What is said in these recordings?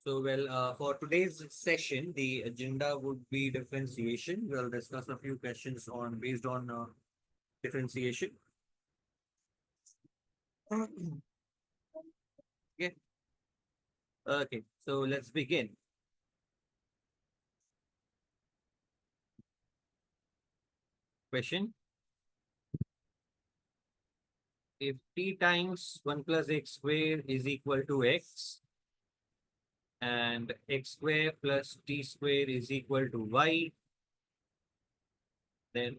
For today's session, the agenda would be differentiation. We'll discuss a few questions on based on differentiation. Okay. Okay. So let's begin. Question: if t times 1 plus x square is equal to x and x square plus t square is equal to y, then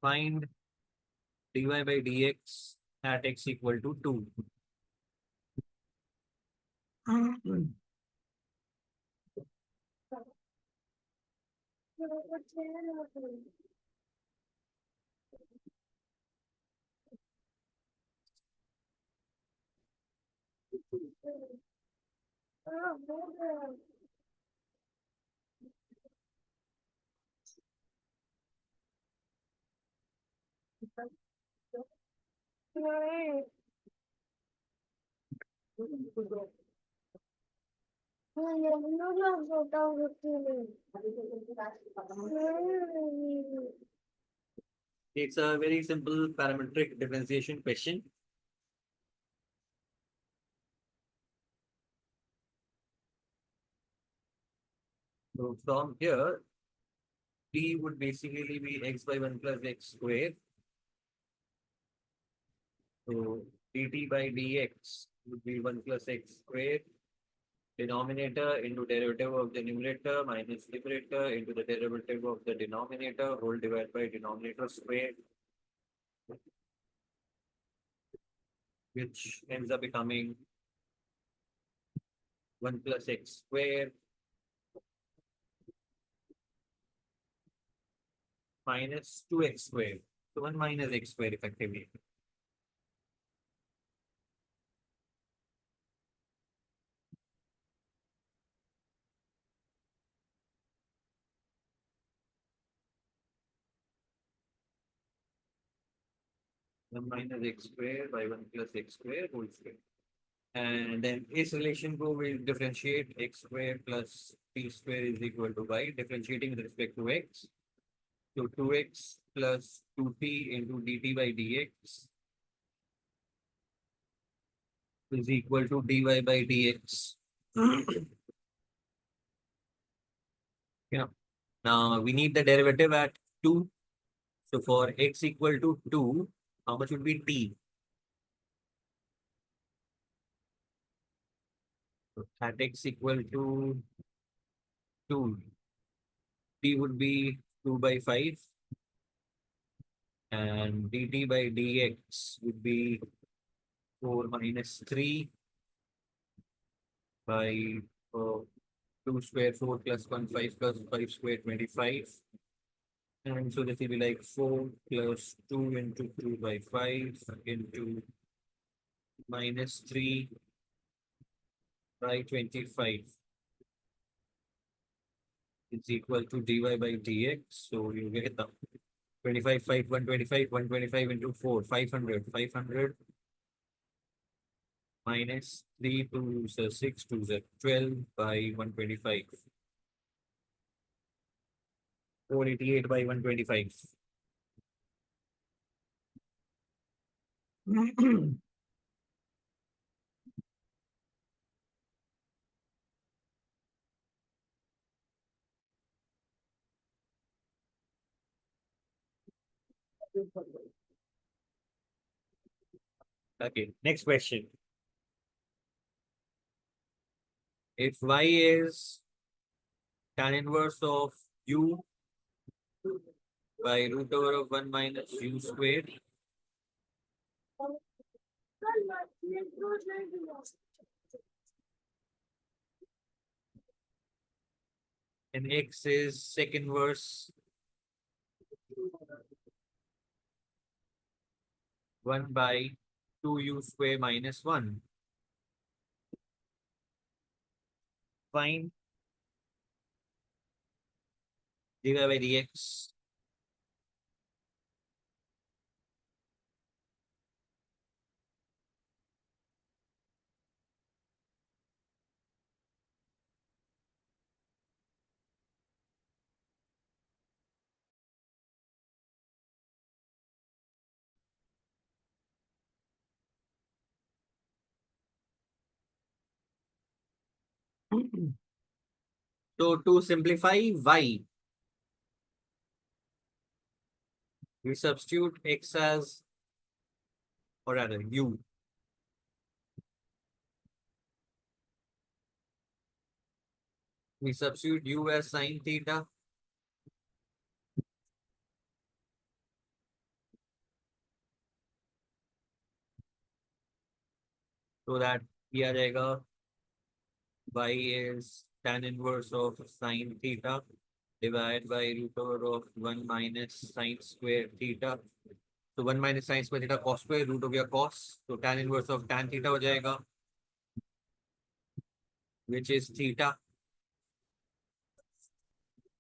find dy by dx at x equal to 2. It's a very simple parametric differentiation question. So from here, t would basically be x by 1 plus x squared. So dt by dx would be 1 plus x squared. Denominator into derivative of the numerator minus numerator into the derivative of the denominator whole divided by denominator squared, which ends up becoming 1 plus x squared minus 2x squared. So 1 minus x squared effectively. One minus x squared by 1 plus x squared whole square. And then its relation go will differentiate x squared plus t square is equal to y, differentiating with respect to x. So 2x plus 2t into dt by dx is equal to dy by dx. Yeah. Now we need the derivative at 2. So for x equal to 2, how much would be t? So at x equal to 2, t would be 2 by 5 and dt by dx would be 4 minus 3 by 2 square 4 plus 1 5 plus 5 square 25. And so this will be like 4 plus 2 into 2 by 5 into minus 3 by 25 is equal to dy by dx. So you get the 25, 5, 125, 125 into 4, 500, 500 minus 3 to 6 to 12 by 125. 488 by 125. Okay, next question. If y is tan inverse of u by root over of 1 minus u squared, and x is sec inverse 1 by 2u square minus 1. Find dy by dx. So to simplify y, we substitute x as, or rather u. We substitute u as sine theta. So that ये आ जाएगा y is tan inverse of sine theta divided by root over of 1 minus sine square theta. So 1 minus sine square theta cos square, root हो गया cos. So tan inverse of tan theta हो जाएगा, which is theta.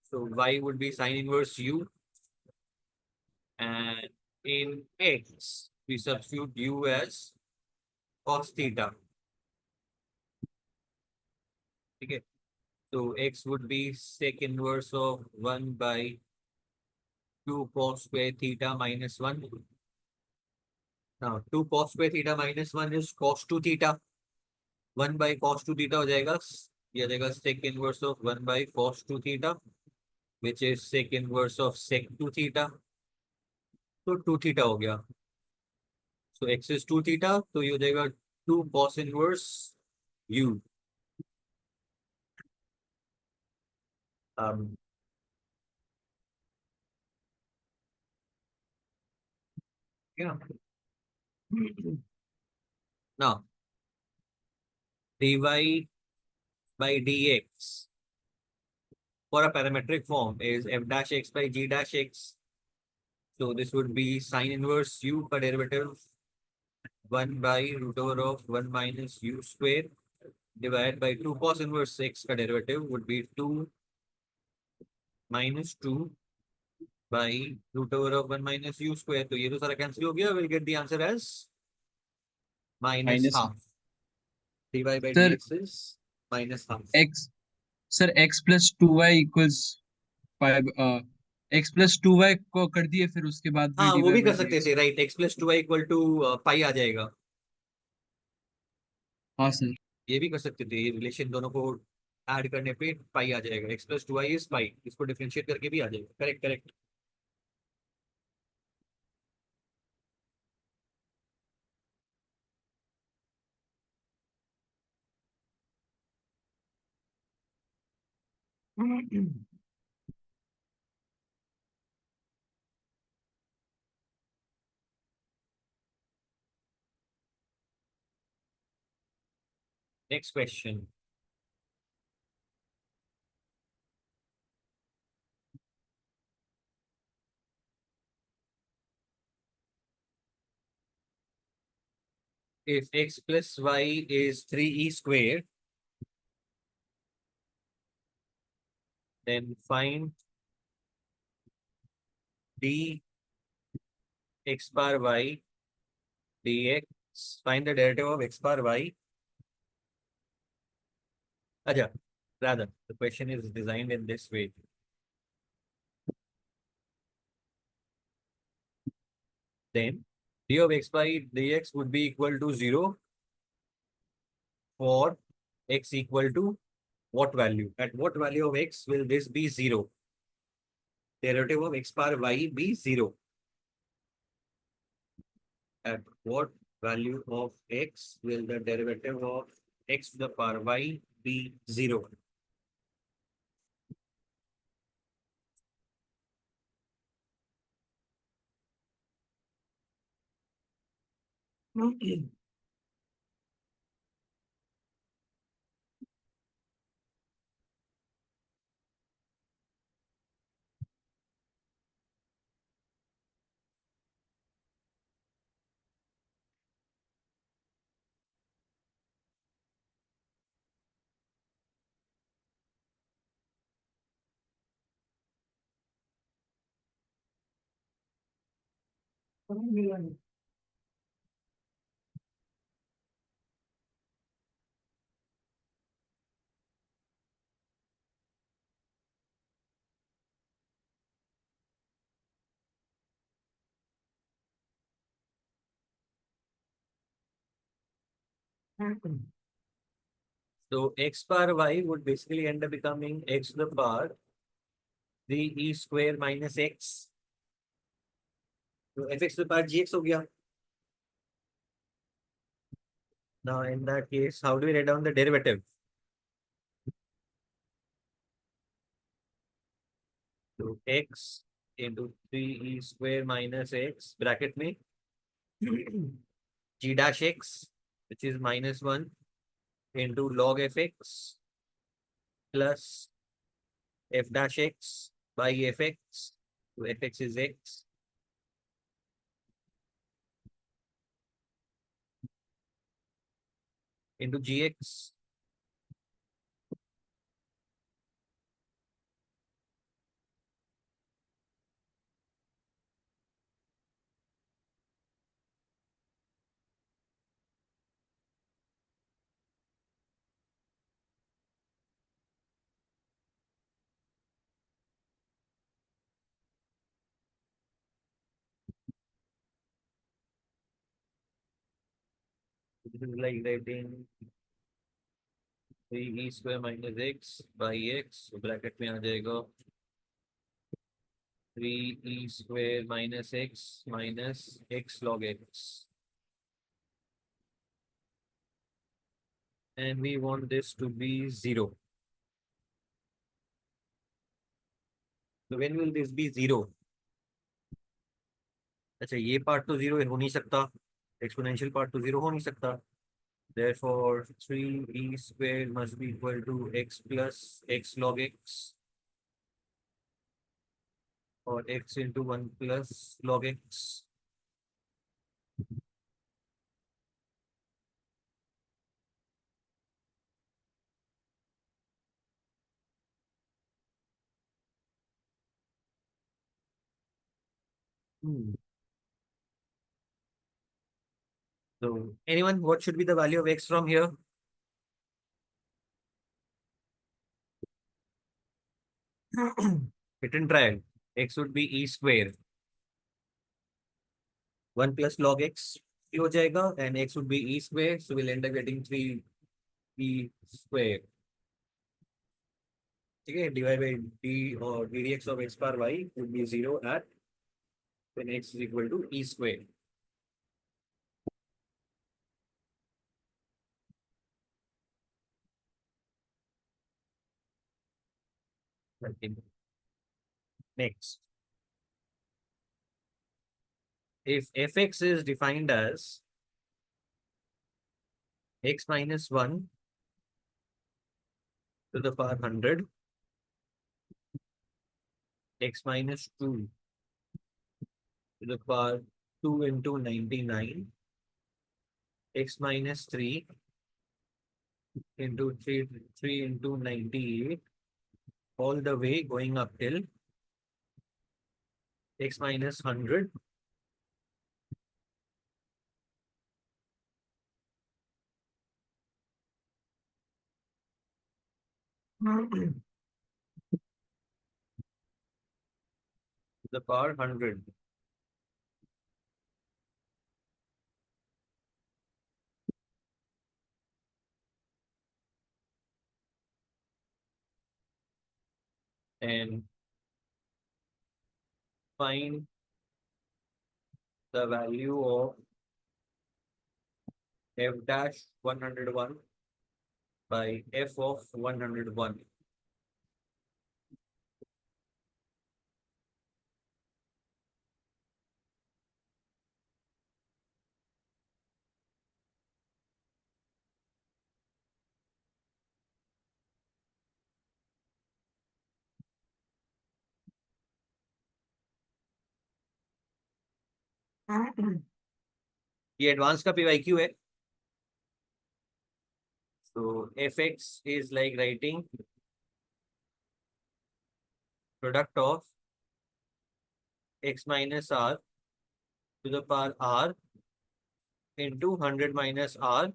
So y would be sine inverse u, and in x we substitute u as cos theta. Okay. So x would be sec inverse of 1 by 2 cos square theta minus 1. Now 2 cos square theta minus 1 is cos 2 theta. 1 by cos 2 theta हो जाएगा, ये आ जाएगा sec inverse of 1 by cos 2 theta, which is sec inverse of sec 2 theta. तो 2 theta हो गया. So x is 2 theta, तो ये हो जाएगा 2 cos inverse u. Um, yeah. Now dy by dx for a parametric form is f dash x by g dash x. So this would be sine inverse u का derivative 1 by root over of 1 minus u square divided by 2 cos inverse x का derivative would be 2 minus 2 by root over of 1 minus u square. तो ये तो सारा cancel हो गया. We'll get the answer as minus minus half. dy by sir dx is minus half. X sir x plus two y equals five x plus two y को कर दिए फिर उसके बाद भी हाँ डी वो वाई भी बाई कर डी सकते एक्स। थे, right. x plus two y equal to pi आ जाएगा. हाँ सर। ये भी कर सकते थे. ये रिलेशन दोनों को ऐड करने पे पाई आ जाएगा. x plus two y is pi. इसको डिफरेंशिएट करके भी आ जाएगा. Correct correct. Next question. If x plus y is 3e squared, then find d x bar y dx. Find the derivative of x bar y. Aja, rather, the question is designed in this way. Then d of x by dx would be equal to 0 for x equal to what value? At what value of x will this be 0? Derivative of x bar y be 0. At what value of x will the derivative of x to the power y be 0? So x bar y would basically end up becoming x to the power 3e square minus x. So fx to the power gx हो गया. Now in that case, how do we write down the derivative? So x into 3e square minus x bracket में g dash x, which is minus 1 into log fx plus f dash x by fx. So fx is x into gx. This is like writing 3e square minus x by x. So bracket में आ जाएगा 3e square minus x log x. And we want this to be 0. So when will this be 0? अच्छा ये part तो 0 हो नहीं सकता, exponential part तो 0 हो नहीं सकता. Therefore 3e square must be equal to x plus x log x or x into 1 plus log x. So anyone, what should be the value of x from here? Hit and try. X would be e square 1 plus log x ये हो जाएगा and x would be e square, so we'll end up getting 3 e square. ठीक है, divided by d or ddx of x bar y would be 0 at when x is equal to e square. Next, if fx is defined as x minus 1 to the power 100, x minus 2 to the power 2 into 99, x minus 3 into 3 into 98, all the way going up till x minus 100. To the power 100. And find the value of f dash 101 by f of 101. ये advance का PYQ है. So fx is like writing product of x minus r to the power r into 100 minus r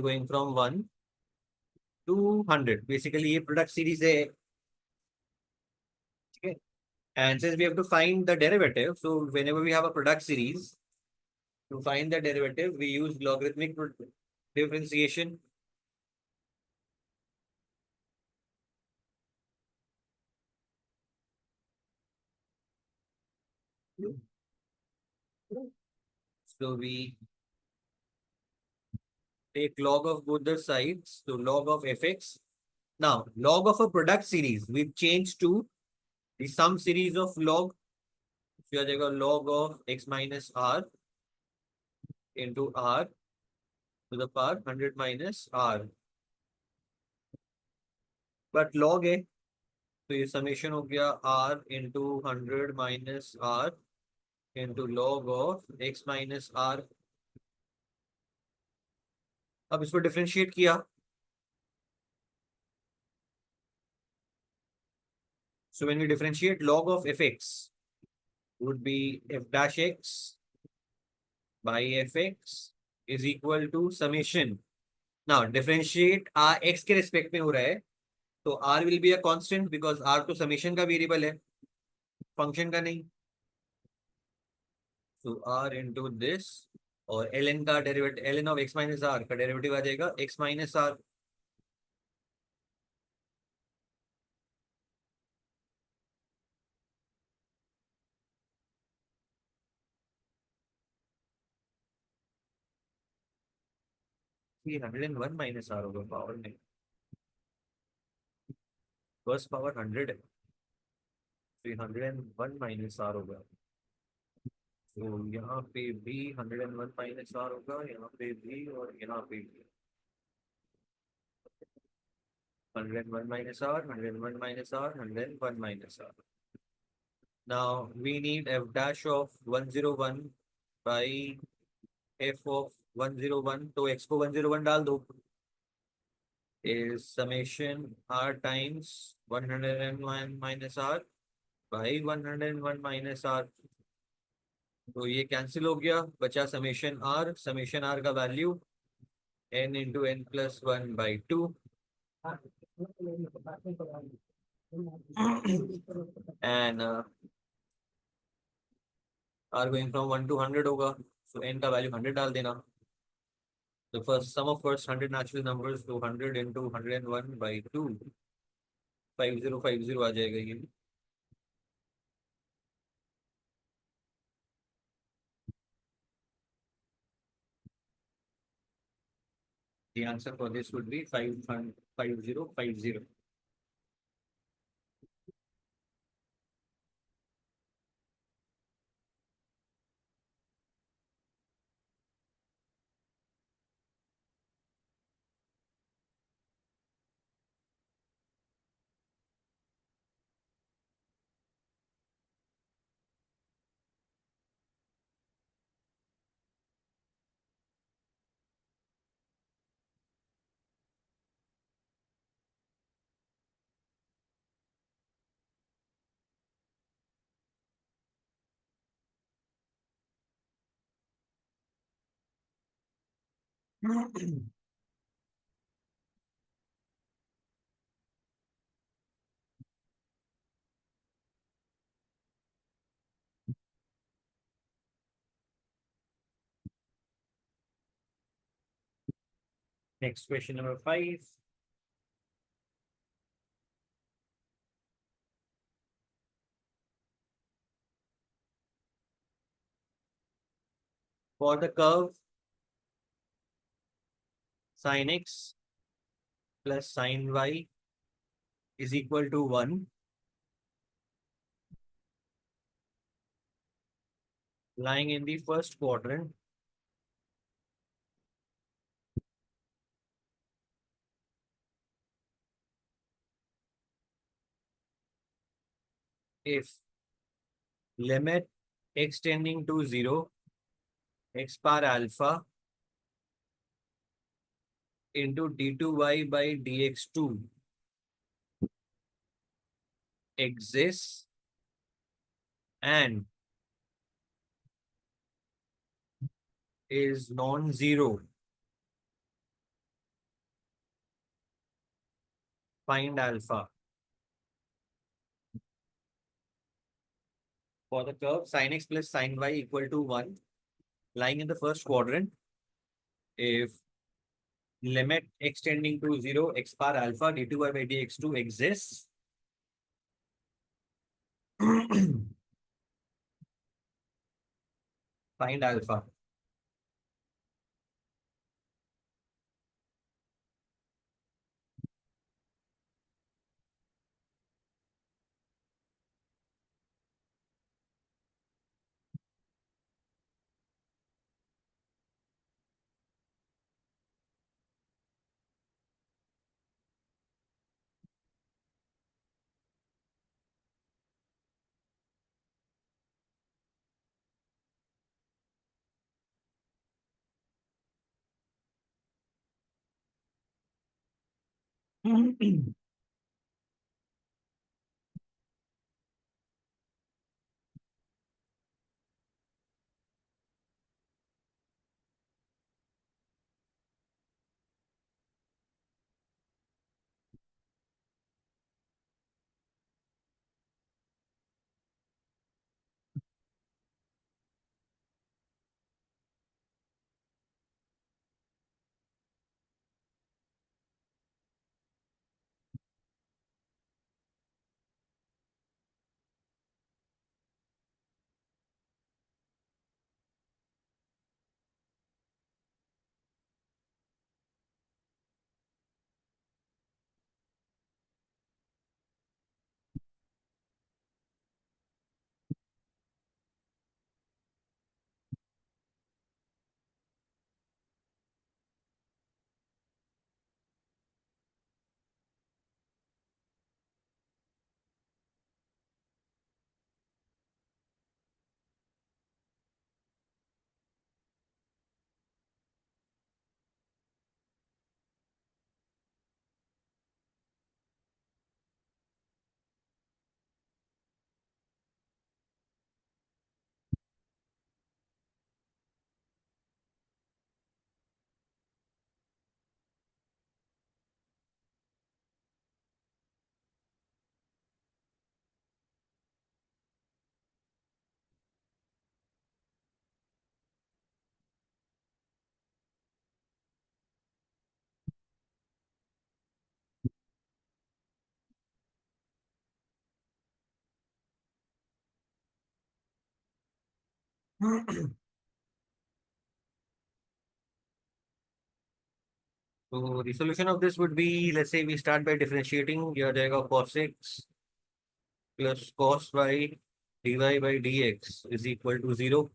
going from 1 to 100. Basically ये product series है. Okay. And since we have to find the derivative, so whenever we have a product series, to find the derivative, we use logarithmic differentiation. So we take log of both the sides, so log of fx. Now, log of a product series, we've changed to the sum series of log. So you have log of x minus r into r to the power 100 minus r. But log है, तो ये summation हो गया r into 100 minus r into log of x minus r. अब इसको differentiate किया. So when we differentiate, log of fx would be f dash x by fx is equal to summation. Now differentiate r x के respect में हो रहा है, तो r will be a constant because r तो summation का variable है, function का नहीं. So r into this और ln का derivative, ln of x minus r का डेरिवेटिव आ जाएगा x minus r. ये 101 माइनस आर होगा पावर में, फर्स्ट पावर 100 है, तो 101 माइनस आर होगा. तो यहाँ पे भी 101 माइनस आर होगा, यहाँ पे भी और यहाँ पे भी 101 minus r, 101 minus r, 101 minus r. Now we need f dash of 101 by f of 101. तो x को 101 डाल दो, is summation r times 101 minus r by 101 minus r. तो ये कैंसिल हो गया, बचा समेशन r का value n into n plus 1/2 and r going from 1 to 100 होगा, सो n का वैल्यू 100 डाल देना. तो first sum of first 100 natural numbers, तो 100 इंटू 101/2 5050 आ जाएगा ये. The answer for this would be 5050. Next question number 5. For the curve sin x plus sin y is equal to 1, lying in the first quadrant, if limit x tending to 0, x bar alpha into d2y by dx2 exists and is non-zero, find alpha. For the curve sin x plus sin y equal to 1, lying in the first quadrant, if limit x tending to 0, x bar alpha d2y by dx2 exists, find alpha. So the solution of this would be, let's say we start by differentiating. यह आ जाएगा cos x plus cos y dy by dx is equal to 0.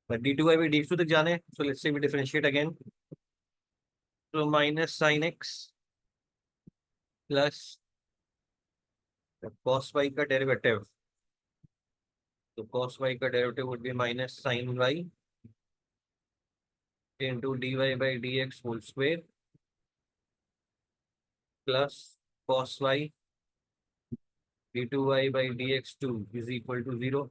But d2y by dx2 तक जाने. So let's say we differentiate again. So minus sin x plus cos y का derivative. So cos y का derivative would be minus sin y into dy by dx whole square plus cos y d2y by dx2 is equal to 0.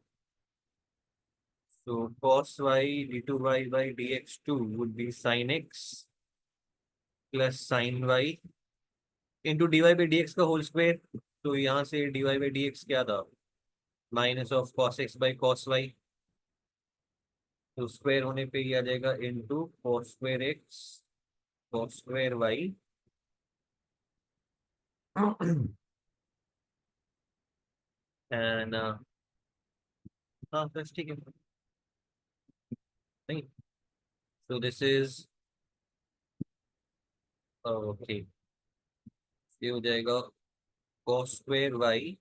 So cos y d2y by dx2 would be sin x plus sin y into dy by dx का whole square. तो यहाँ से dy by dx क्या था? Minus of cos x by cos y. तो square होने पे ये आ जाएगा into cos square x cos square y. And हाँ बस ठीक है नहीं. So this is okay. ये हो जाएगा cos square y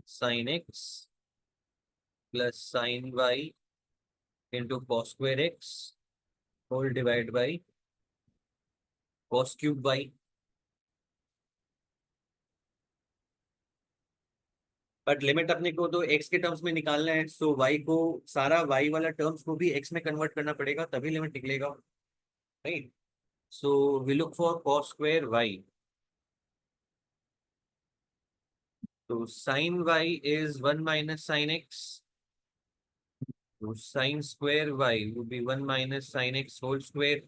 sin x plus sin y into cos square x whole divided by cos cube y. But limit अपने को तो x के टर्म्स में निकालना है. सो y को सारा y वाला टर्म्स को भी x में कन्वर्ट करना पड़ेगा तभी लिमिट निकलेगा. Right. So we look for cos square y. तो sin y is 1 minus sin x. So sin square y would be 1 minus sin x whole square,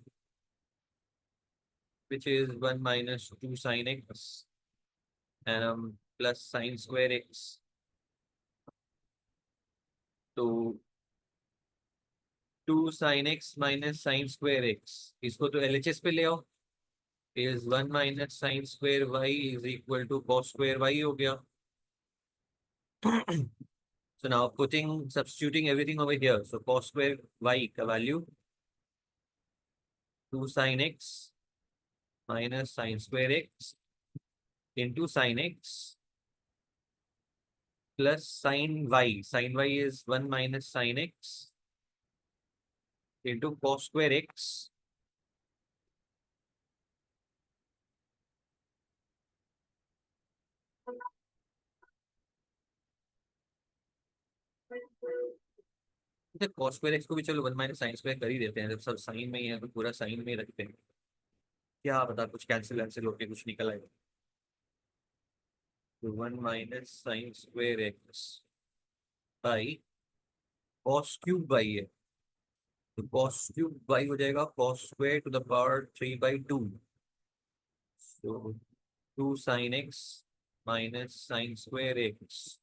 which is 1 minus 2 sin x and plus sin square x. तो 2 sin x minus sin square x इसको तो LHS पे ले आओ. is 1 minus sin square y is equal to cos square y हो गया. So now substituting everything over here. So cos square y का value 2 sin x minus sin square x into sin x plus sin y. Sin y is 1 minus sin x into cos square x. cos square x को भी चलो 1 minus sin square कर ही देते हैं. जब सब sign में ही है तो पूरा साइन में ही रखते हैं. क्या पता कुछ कैंसिल वैंसिल होके कुछ निकल आएगा। तो 1 - sin² x by cos cube by है, तो कॉस क्यूब बाई हो जाएगा cos² to the power 3/2। So 2 sin x minus sin² x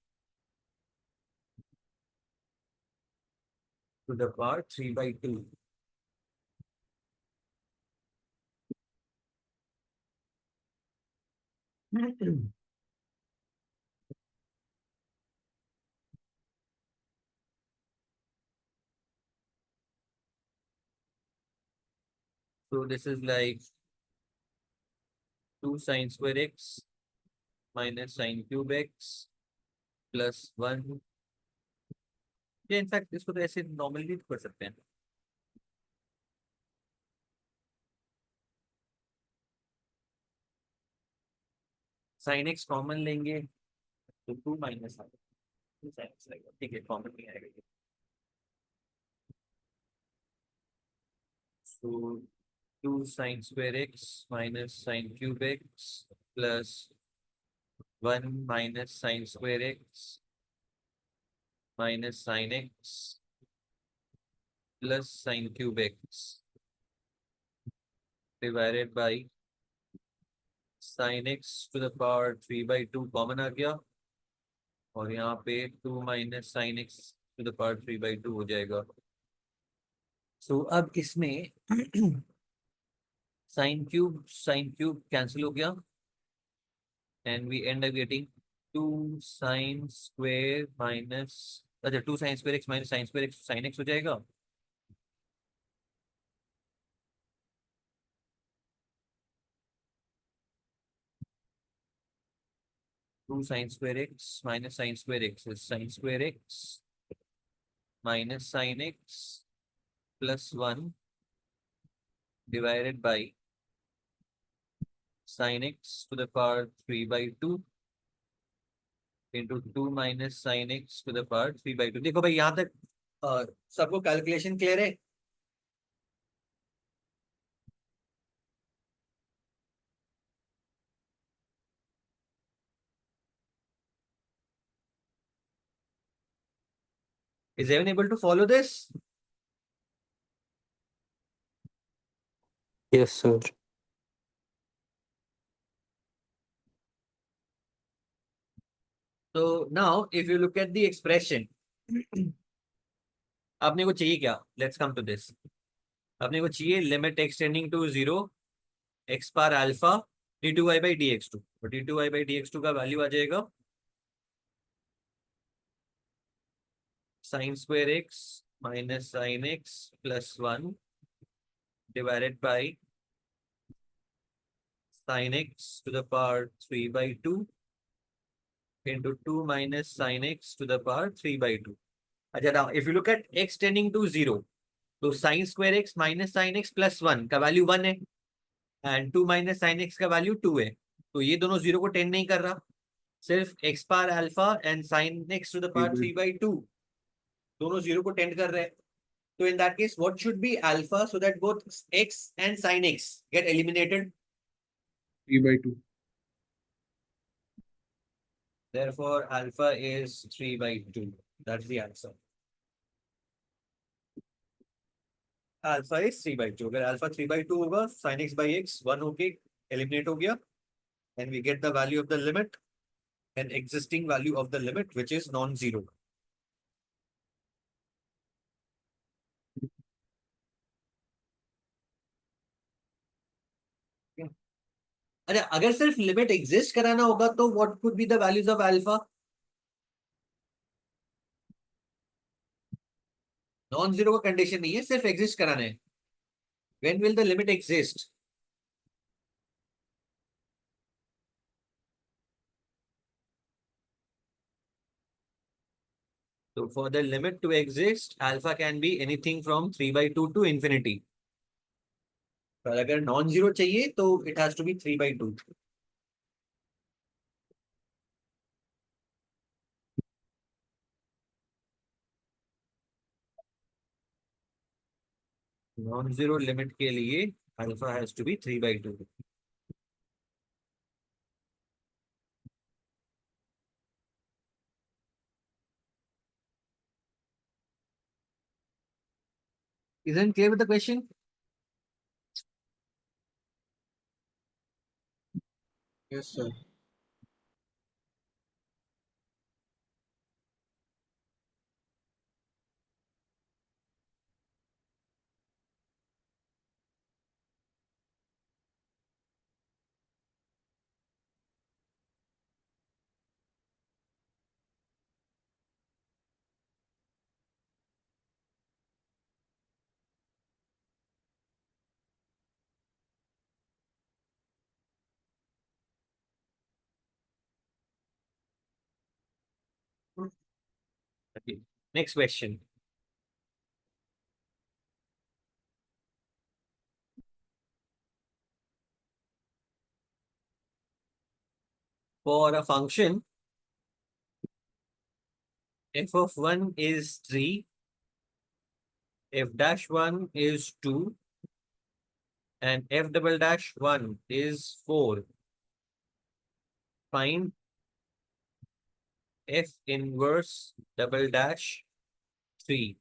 to the power 3/2. So this is like 2 sin² x minus sin³ x plus 1। ये in fact इसको तो ऐसे normally भी कर सकते हैं। sin x कॉमन लेंगे तो 2 माइनस आएगा, 2 sin x आएगा, ठीक है कॉमन नहीं आएगा ये। So 2 sin² x minus sin³ x plus 1 minus sin² x minus sin x plus sin³ x divided by sin x to the power 3/2 common आ गया, और यहाँ पे 2 minus sin x to the power 3/2 हो जाएगा। सो अब इसमें sin³ कैंसिल हो गया, and we end up getting 2 sin² minus, अच्छा 2 sin² x minus sin² x sin x हो जाएगा। Two sin² x minus sin² x is sin² x minus sin x plus 1 divided by sin x to the power 3/2 into 2 minus sin x to the power 3/2। देखो भाई यहाँ तक सबको calculation clear है? Is everyone able to follow this? Yes, sir. So now if you look at the expression, अपने को चाहिए क्या? Let's come to this. अपने को चाहिए limit x tending to 0 x power alpha d2y/dx2। तो d2y/dx2 का वैल्यू आ जाएगा sin² x minus sin x plus 1 divided by sin x to the power 3/2 into 2 minus sin x to the power 3/2। अच्छा now if you look at x tending to 0, तो sin² x minus sin x plus 1 का value 1 है, and 2 minus sin x का value 2 है। तो ये दोनों 0 को टेंड नहीं कर रहा, सिर्फ x power alpha and sin x to the power 3/2 दोनों 0 को टेंड कर रहे हैं। तो in that case what should be alpha so that both x and sin x get eliminated? 3/2. Therefore alpha is 3/2। That's the answer. Alpha is 3/2। अगर alpha 3/2 होगा sin x by x 1 होके eliminate हो गया, and we get the value of the limit, an existing value of the limit which is non-zero। अच्छा अगर सिर्फ limit exist कराना होगा तो what could be the values of alpha? Non zero का कंडीशन नहीं है, सिर्फ एग्जिस्ट कराना है। When will the limit exist? So for the limit to exist, alpha can be anything from 3/2 to infinity। पर अगर नॉन जीरो चाहिए तो it has to be 3/2। Non zero limit के लिए Alpha has to be 3 by 2. Isn't clear with the question? Yes, sir. Okay. Next question. For a function, f of 1 is 3, f dash 1 is 2, and f double dash 1 is 4. Find f inverse double dash 3.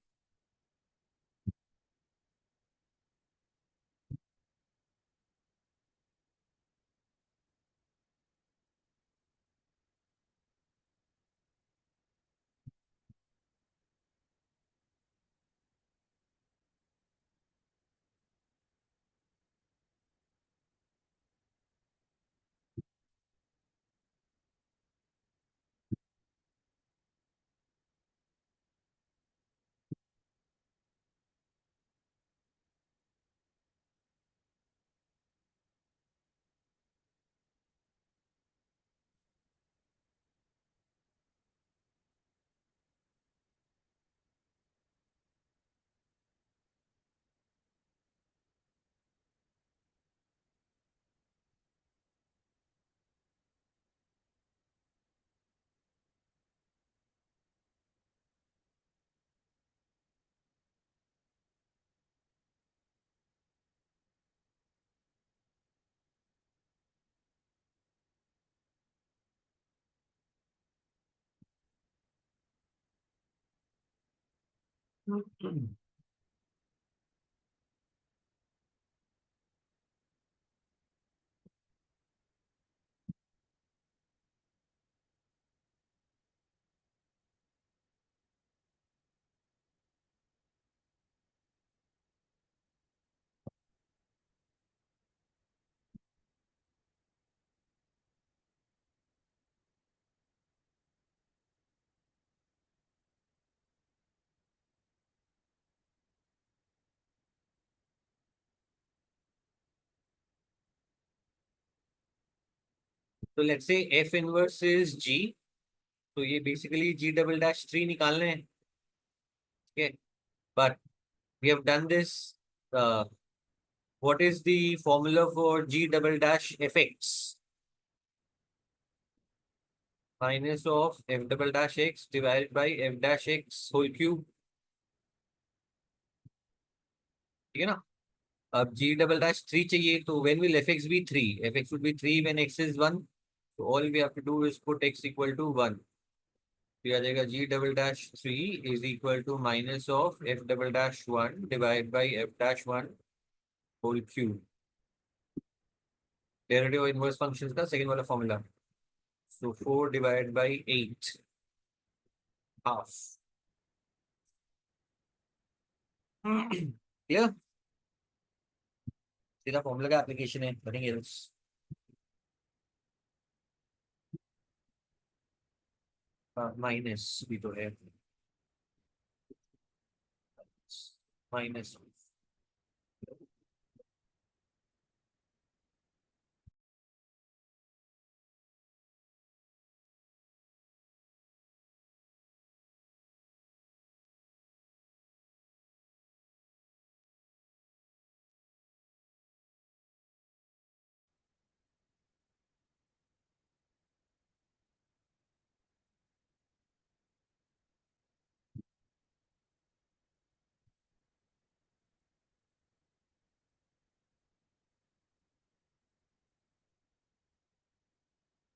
So let's say f inverse is g. So ये basically g double dash 3 निकालने हैं. Okay. But we have done this. What is the formula for g double dash fx? Minus of f double dash x divided by f dash x whole cube. ठीक है ना? अब g double dash 3 चाहिए तो when will fx be 3? Fx would be 3 when x is 1. So all we have to do is put x equal to 1. तो आ जाएगा g double dash 3 is equal to minus of f double dash 1 divided by f dash 1 whole cube. Derivative of inverse functions का second वाला formula. So 4 divided by 8 half. Clear? सीधा formula का application है बनेंगे minus भी तो है minus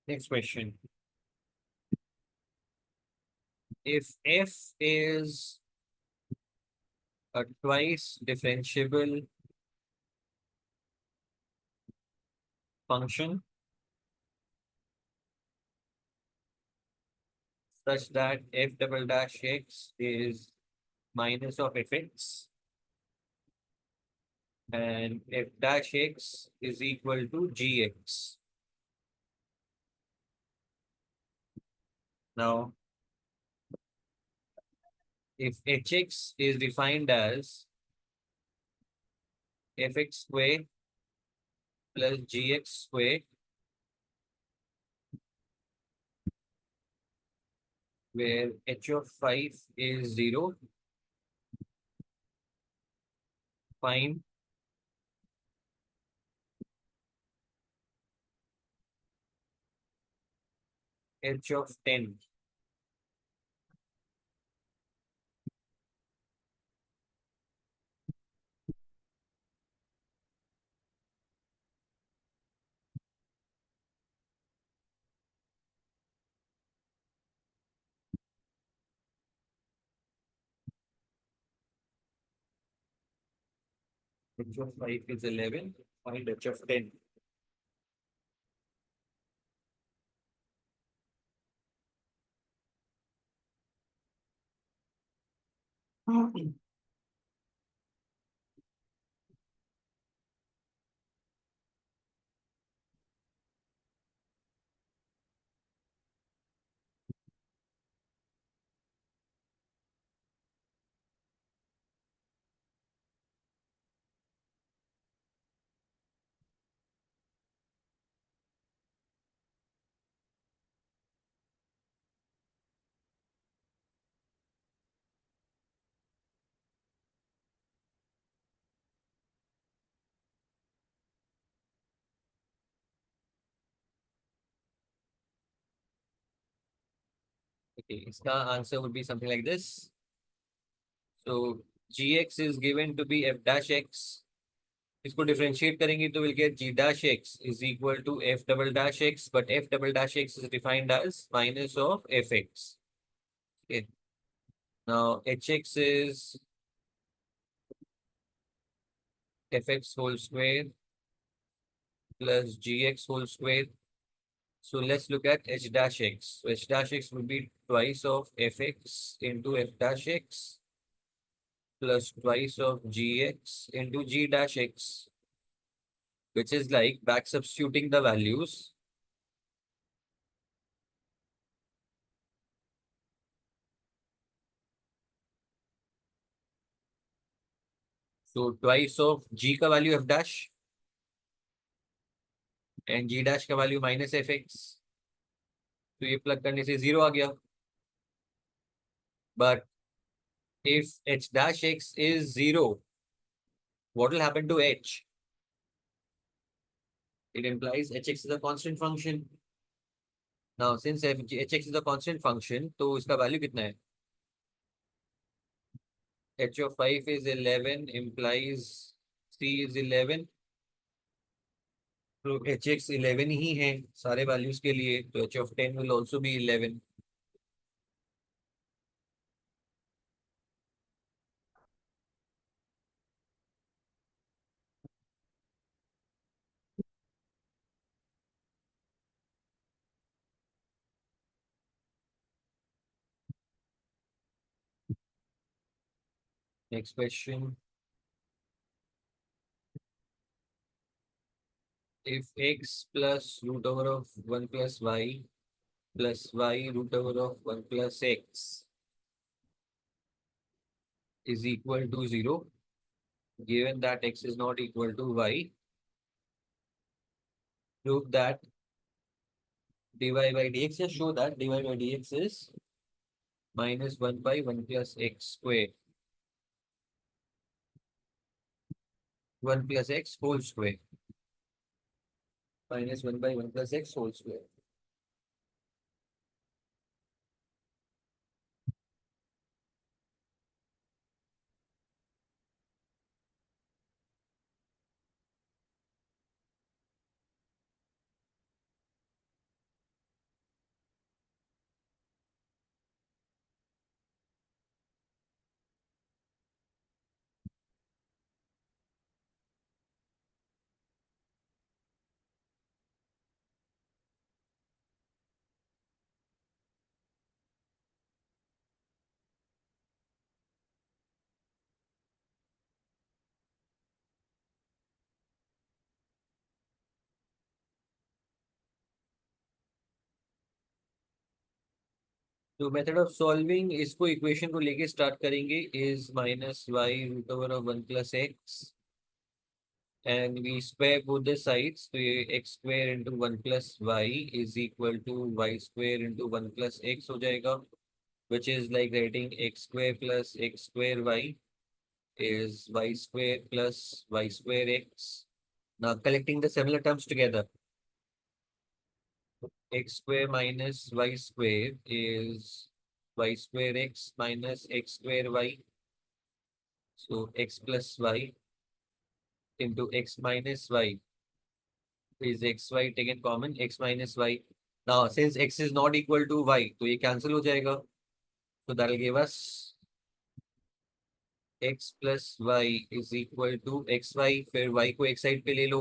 Next question. If f is a twice differentiable function such that f double dash x is minus of fx and f dash x is equal to gx. Now, if hx is defined as fx square plus gx square, where h of 5 is 0, find h of 10. H of 5 is 11, find h of 10. Okay, इसका answer would be something like this. So gx is given to be f dash x. इसको differentiate करेंगे तो we'll get g dash x is equal to f double dash x, but f double dash x is defined as minus of fx. Okay. Now hx is fx whole square plus gx whole square. So let's look at h dash x. So h dash x would be twice of fx into f dash x plus twice of gx into g dash x, which is like back substituting the values. So twice of g का value f dash and g dash का value minus fx. तो ये plug करने से 0 आ गया. But if h dash x is 0, what will happen to h? It implies hx is a constant function. Now, since hx is a constant function, तो इसका value कितना है? H of 5 is 11 implies C is 11. तो hx 11 ही है सारे values के लिए, तो h of 10 will also be 11. Next question. If x plus root over of 1 plus y plus y root over of 1 plus x is equal to 0, given that x is not equal to y, prove that dy by dx, just show that dy by dx is minus 1 by 1 plus x square, 1 plus x whole square, minus 1 by 1 plus x whole square. तो method of solving, इसको equation को लेके start करेंगे, is minus y root over of one plus x and we square both the sides, तो ये x square into one plus y is equal to y square into one plus x हो जाएगा, which is like writing x square plus x square y is y square plus y square x. Now collecting the similar terms together, x square minus y square is y square x minus x square y. So x plus y into x minus y is xy taken common, x minus y. Now since x is not equal to y, तो ये cancel हो जाएगा. So that will give us x plus y is equal to xy. फिर y को एक side पे ले लो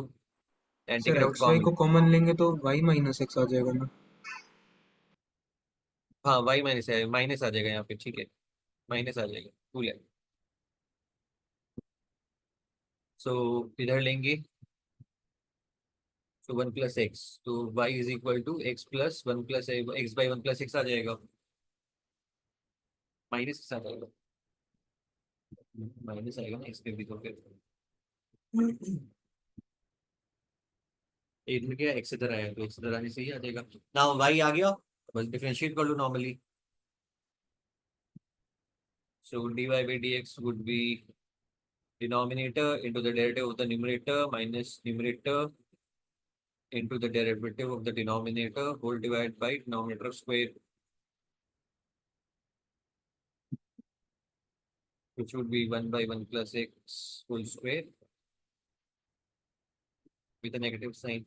and take sir it out x y common. को कॉमन लेंगे तो वाई माइनस एक्स आ जाएगा ना। हाँ y माइनस है, माइनस आ जाएगा यहाँ पे, ठीक है, माइनस आ जाएगा, कूल है. सो इधर लेंगे, सो वन प्लस एक्स, तो y is equal to x plus one plus x by one plus x आ जाएगा, माइनस एक्स आ जाएगा, माइनस आएगा ना एक्स पे भी, तो फिर इधर क्या एक्स इधर आया, तो एक्स इधर आने से ही आ जाएगा. ना y आ गया, बस डिफरेंशिएट कर लो normally. So dy by dx would be denominator into the derivative of the numerator minus numerator into the derivative of the denominator whole divided by denominator square, which would be 1 by 1 plus x whole square with a negative sign.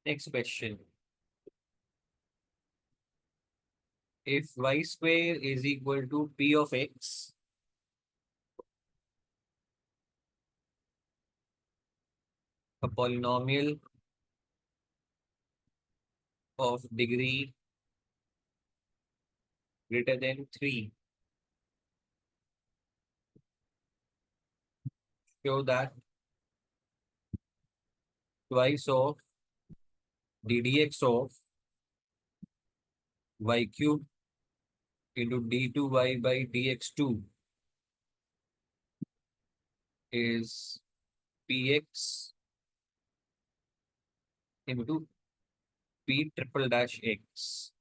Next question. If y square is equal to p of x, a polynomial of degree greater than 3, show that twice of ddx of y cube into d2y by dx2 is px into p triple dash x.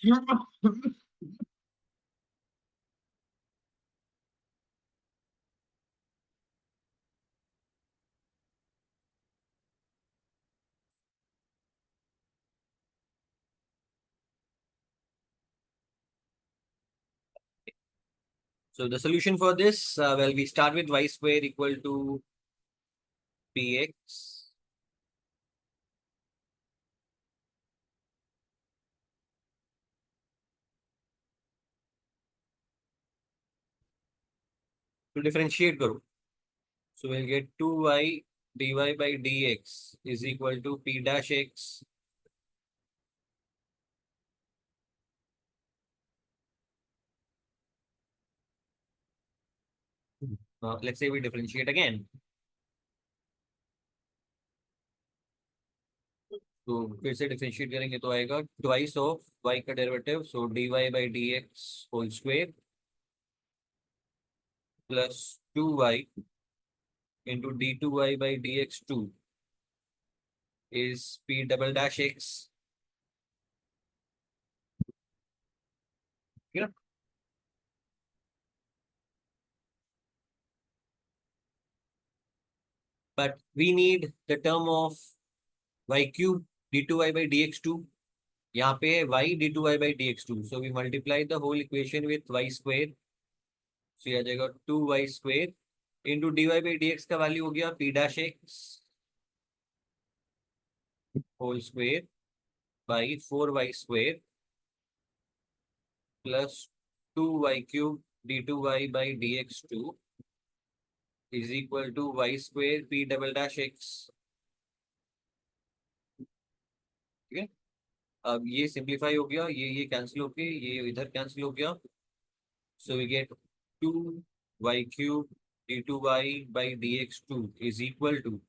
So the solution for this, well, we start with y square equal to px. To differentiate करो. So we'll get 2y dy by dx is equal to p dash x. Let's say we differentiate again. तो फिर से differentiate करेंगे तो आएगा twice of y का derivative, so dy by dx whole square plus 2y into d2y by dx2 is p double dash x. Yeah. But we need the term of y cube d2y by dx2. यहाँ पे है y d2y by dx2. So we multiply the whole equation with y square. So ये आ जाएगा 2y square into dy by dx का value हो गया p dash x whole square by 4y square plus 2y cube d2y by dx2 is equal to y square p double dash x. ठीक है. अब ये simplify हो गया, ये कैंसिल होके ये इधर कैंसिल हो गया. So we get 2y cube d2y by dx2 is equal to,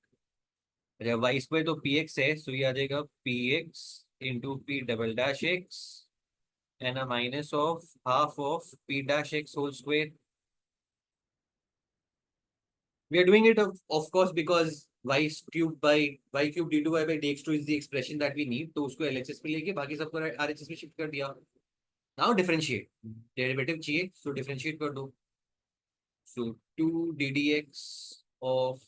y square तो px है, so ये आ जाएगा px into p double dash x and a minus of half of p dash x whole square. We are doing it of course because y cube d2y by dx2 is the expression that we need. तो उसको LHS पे लेके बाकी सबको RHS में shift कर दिया. Now differentiate. Derivative चाहिए, so differentiate कर दो. So 2 ddx of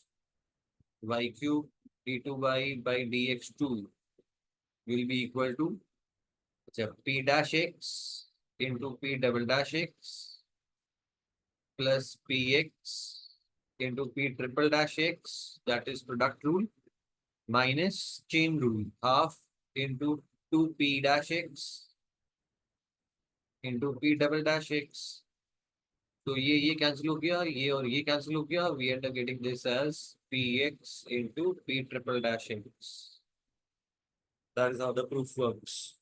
y cube d2y by dx2 will be equal to p dash x into p double dash x plus px into p triple dash x, that is product rule, minus chain rule, half into 2p dash x into p double dash x. तो ये cancel हो गया, ये और ये cancel हो गया. We end up getting this as px into p triple dash x. That is how the proof works.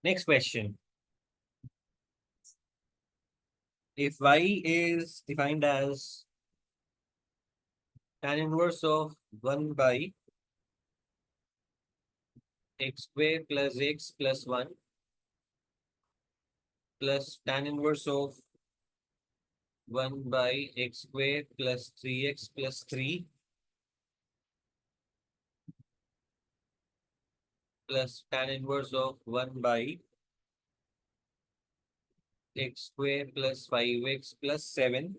Next question. If y is defined as tan inverse of 1 by x square plus x plus 1 plus tan inverse of 1 by x square plus 3x plus 3 plus tan inverse of 1 by x square plus 5x plus 7.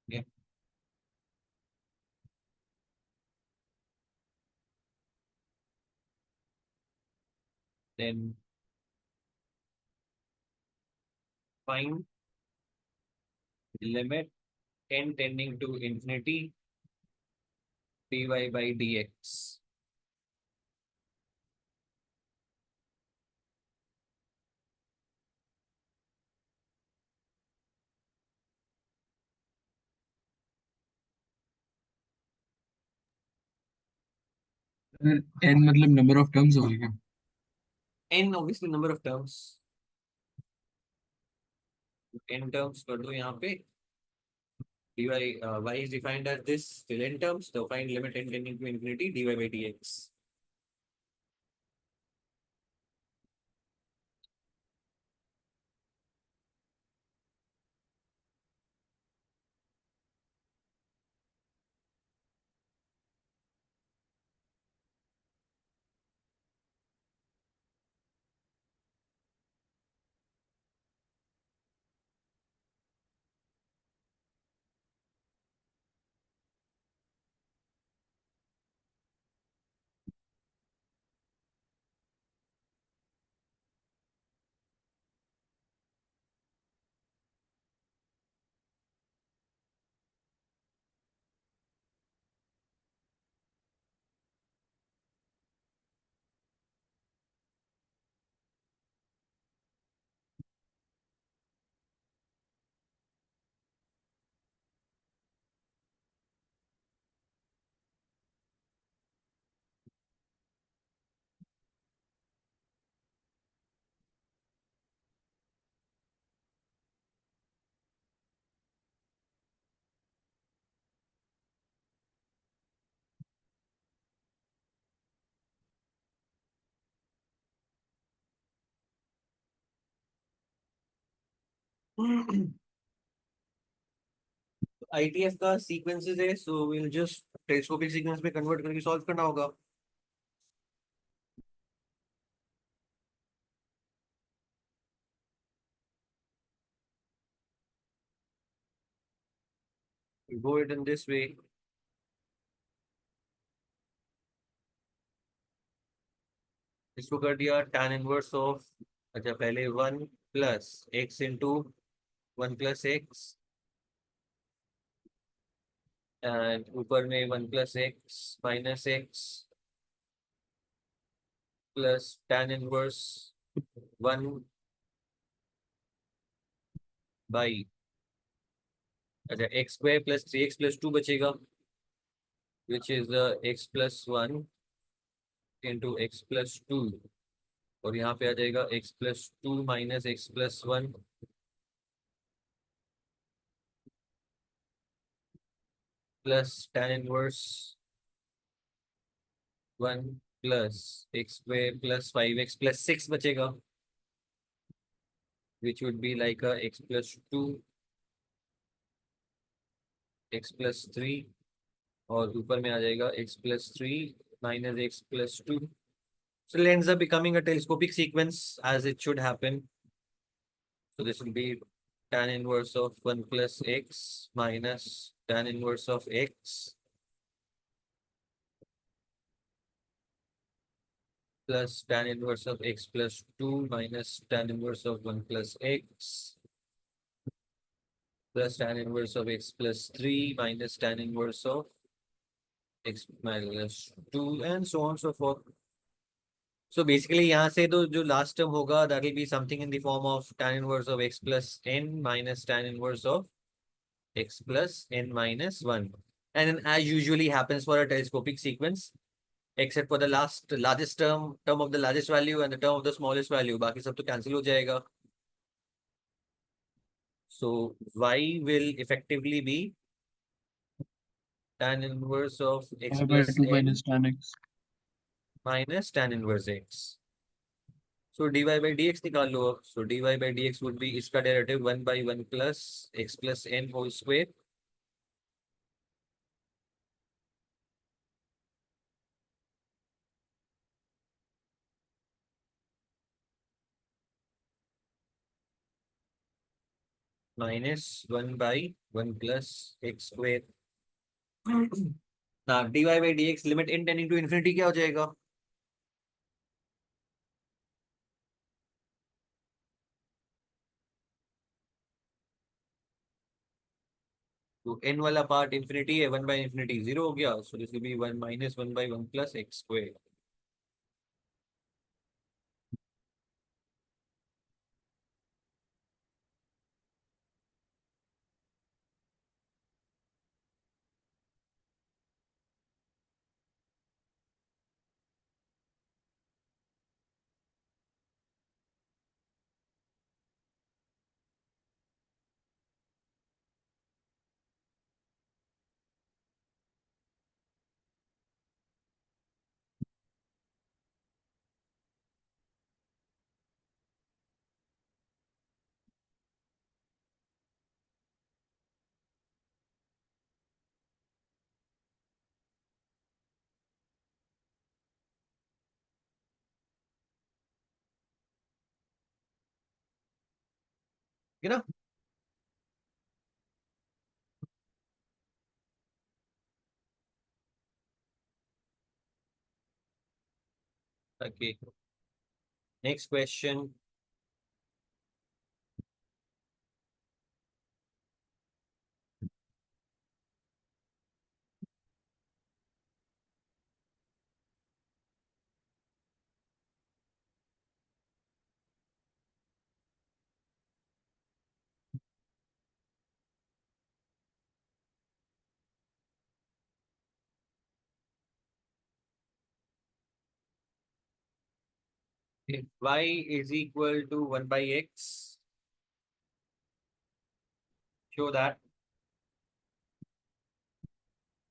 Yeah. then find limit n tending to infinity dy by dx. n मतलब number of terms हो गया. n obviously number of terms. n terms कर दो यहाँ पे. dy y is defined as this till n terms. So find limit n tending to infinity dy by dx. ITF का sequences है, so will just telescopic sequence में convert करके solve करना होगा. Go it in this way. इसको कर दिया tan inverse of, अच्छा पहले 1 + x इंटू 1 + x एंड ऊपर में 1 + x - x plus tan inverse 1/, अच्छा x² + 3x + 2 बचेगा which is x + 1 into x + 2 और यहाँ पे आ जाएगा x + 2 - x + 1 plus tan inverse 1 + x² + 5x + 6 बचेगा which would be like a x + 2 x + 3 और ऊपर में आ जाएगा x + 3 - x + 2. So it ends up becoming a telescopic sequence as it should happen. So this will be tan inverse of 1 + x minus tan inverse of x plus tan inverse of x + 2 minus tan inverse of 1 + x plus tan inverse of x + 3 minus tan inverse of x - 2 and so on so forth. So basically यहाँ से तो जो last term होगा that will be something in the form of tan inverse of x + n minus tan inverse of x + n - 1. And then as usually happens for a telescopic sequence, except for the largest term of the largest value and the term of the smallest value, बाकी सब तो cancel हो जाएगा. So y will effectively be tan inverse of x + 5/2 n minus tan x. minus tan inverse x. So dy by dx निकाल लो अब. So dy by dx would be इसका derivative 1/1 plus x plus n whole square minus 1/1 plus x square. Now dy by dx limit n tending to infinity क्या हो जाएगा? तो n वाला part infinity है, 1/∞ 0 हो गया, so this will be 1 - 1/1 + x²। ठीक है ना? Okay, next question. If y is equal to 1/x, show that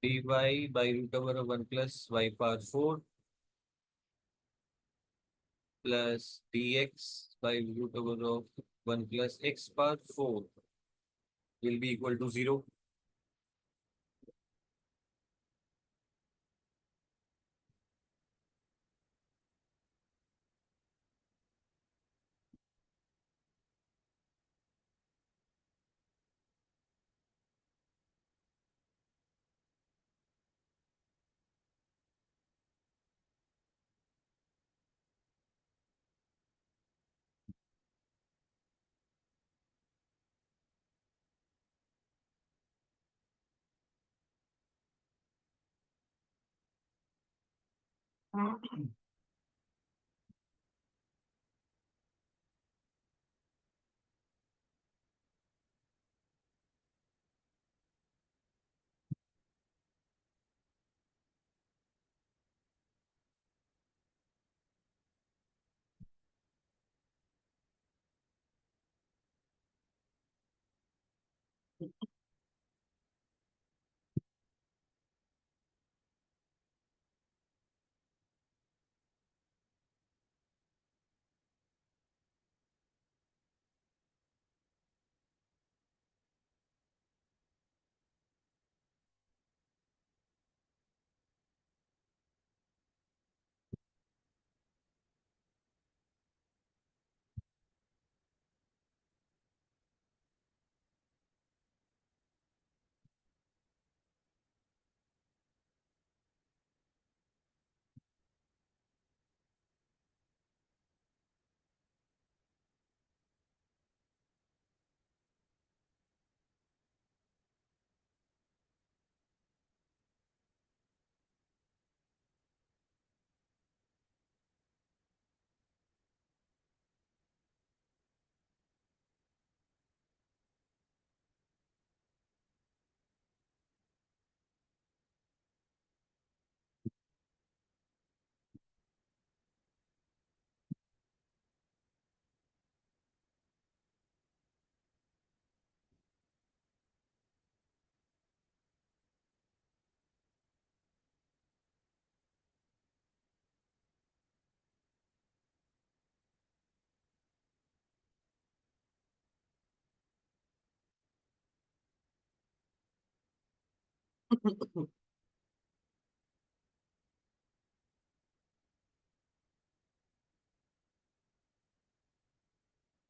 dy by root over of 1 plus y power 4 plus dx by root over of 1 plus x power 4 will be equal to 0.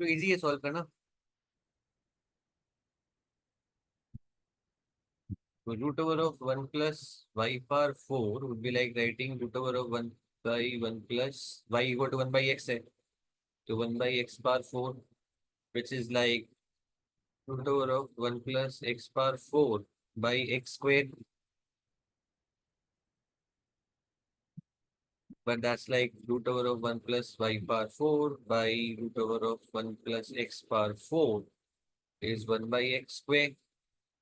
तो easy है solve करना। So root over of 1 plus y power 4 would be like writing root over of 1 by 1 plus y equal to 1 by x है, तो 1 by x power 4, which is like root over of 1 plus x power 4 by x squared. But that's like root over of 1 plus y power 4 by root over of 1 plus x power 4 is 1 by x squared.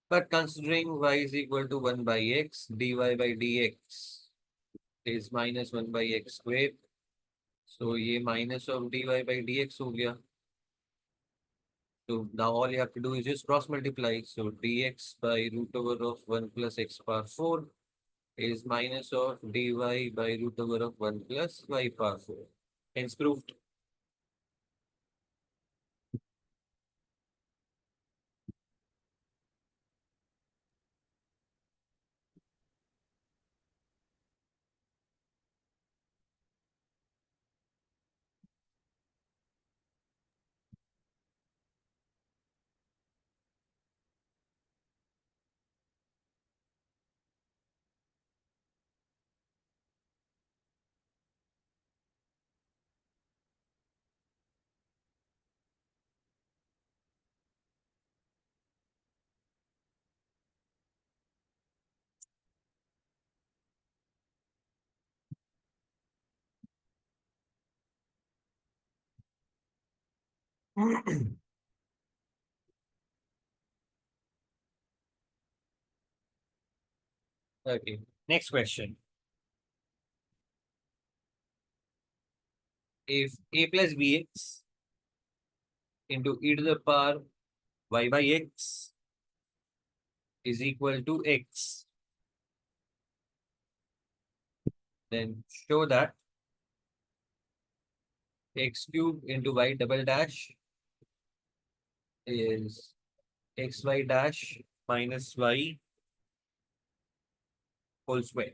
But considering y is equal to 1 by x, dy by dx is minus 1 by x squared. So ये minus of dy by dx हो गया. So now all you have to do is just cross multiply. So dx by root over of 1 plus x power 4 is minus of dy by root over of 1 plus y power 4. Hence proved. Okay, next question. If a plus bx into e to the power y by x is equal to x, then show that x cubed into y double dash is xy dash minus y whole square.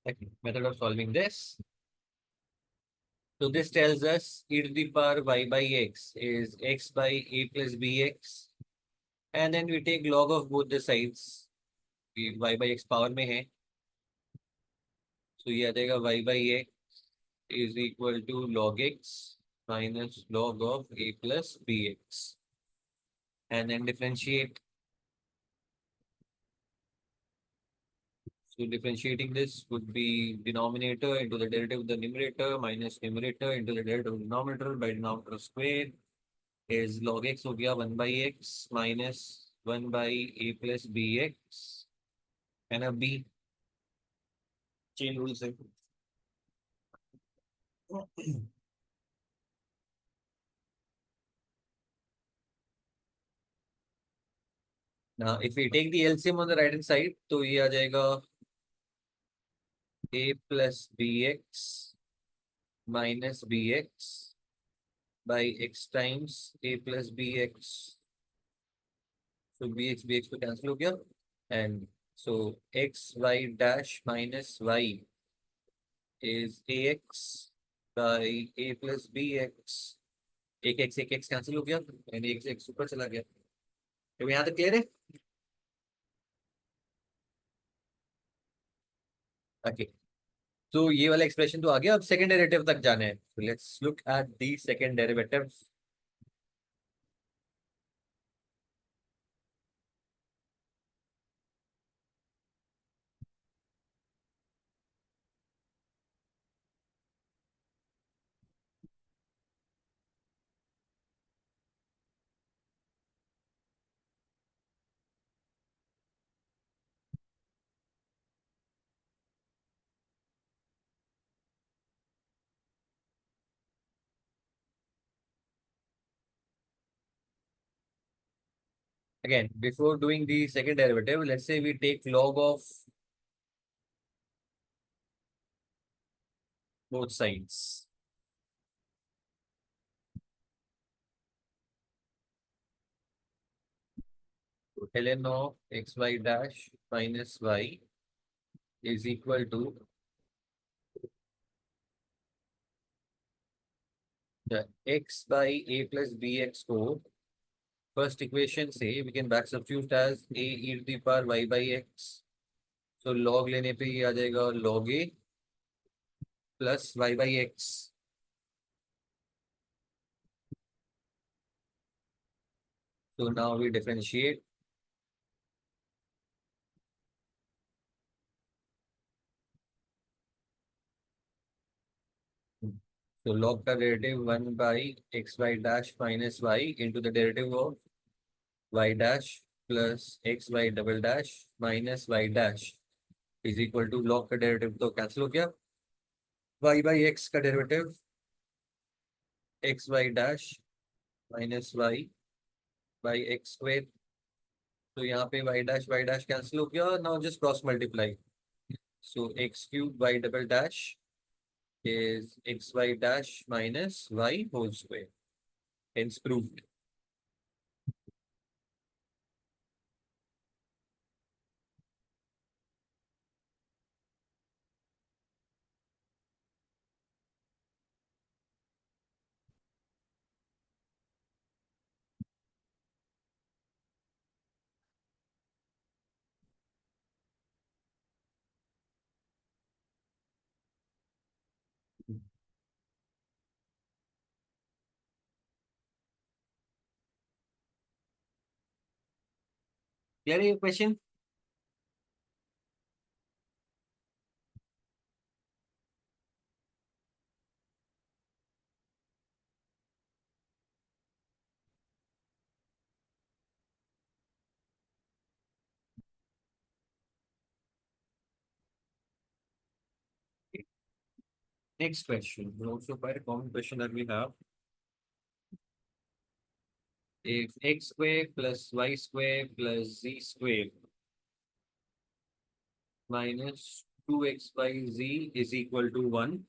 Okay, method of solving this. So this tells us e to the power y by x is x by a plus bx. And then we take log of both the sides. ये y by x power में है. So ये आ जाएगा y by x is equal to log x minus log of a plus bx. And then differentiate. So differentiating this would be denominator into the derivative of the numerator minus numerator into the derivative of the denominator by denominator square is log x हो गया 1 by x minus 1 by a plus bx and a b chain rule से. Now if we take the LCM on the right hand side तो ये आ जाएगा a plus bx minus bx by x times a plus bx. So bx तो cancel हो गया and so x y dash minus y is ax by a plus bx. एक x cancel हो गया and एक x ऊपर चला गया. तो यहाँ तक क्लियर है. ओके तो ये वाला एक्सप्रेशन तो आ गया. अब सेकंड डेरिवेटिव तक जाने हैं. So let's look at the second derivative. Again, before doing the second derivative, let's say we take log of both sides. So ln of xy dash minus y is equal to the x by a plus bx को first equation से we can back substitute as a e to the power y by x. So log लेने पे ये आ जाएगा log a plus y by x. So now we differentiate. So log का derivative 1 by xy dash minus y into the derivative of y dash plus xy double dash minus y dash is equal to log का derivative तो cancel हो गया. Y by x का derivative xy dash minus y by x square. तो यहाँ पे y dash cancel हो गया. Now just cross multiply. So x cube y double dash is xy dash minus y whole square. Hence proved. Clear your question? Next question, also quite a common question that we have. If x square plus y square plus z square minus 2x by z is equal to 1,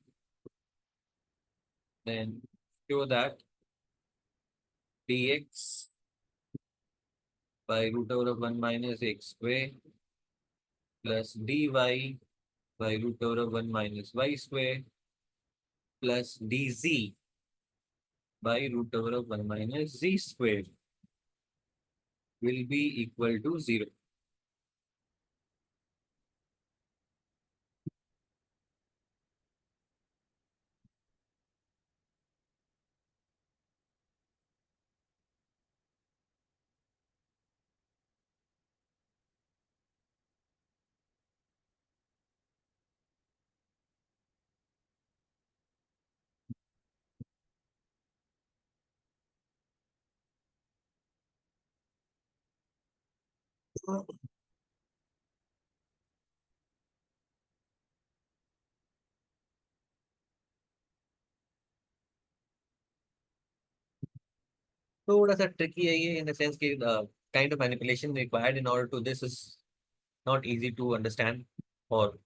then show that dx by root over of 1 minus x square plus dy by root over of 1 minus y square plus dz by root over of 1 minus z square will be equal to 0. थोड़ा सा tricky है ये in the sense कि kind of manipulation required in order to this is not easy to understand. Or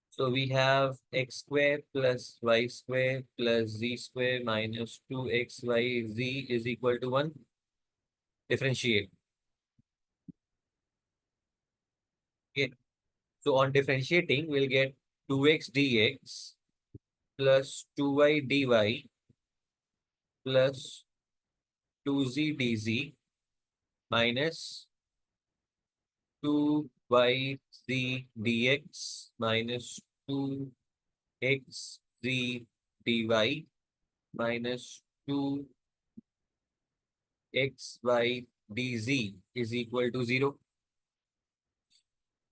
so we have x square plus y square plus z square minus 2xyz is equal to 1. Differentiate. Okay. So on differentiating, we'll get 2x dx plus 2y dy plus 2z dz minus 2yz dx minus 2xz dy minus 2xy dz is equal to 0.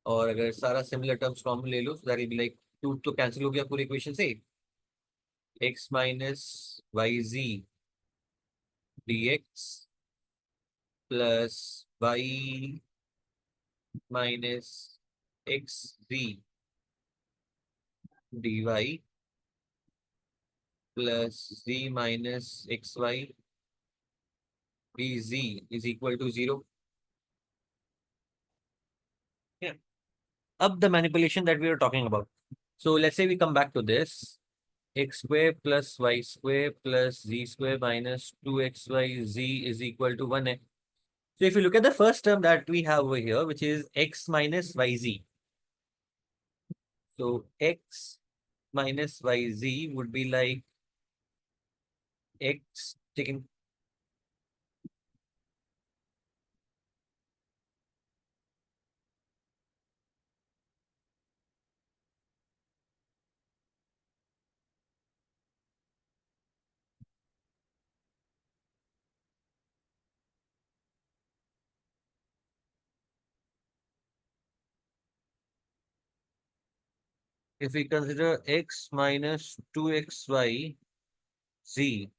और अगर सारा similar terms common ले लो, so that will be like 2 तो cancel हो गया पूरी equation से. x minus yz dx plus y minus xz dy plus z minus xy dz is equal to 0. Yeah. Up the manipulation that we were talking about. So let's say we come back to this. X square plus y square plus z square minus 2xyz is equal to 1. So if you look at the first term that we have over here, which is x minus yz. So x minus yz would be like x taken. If we consider x minus 2xy z,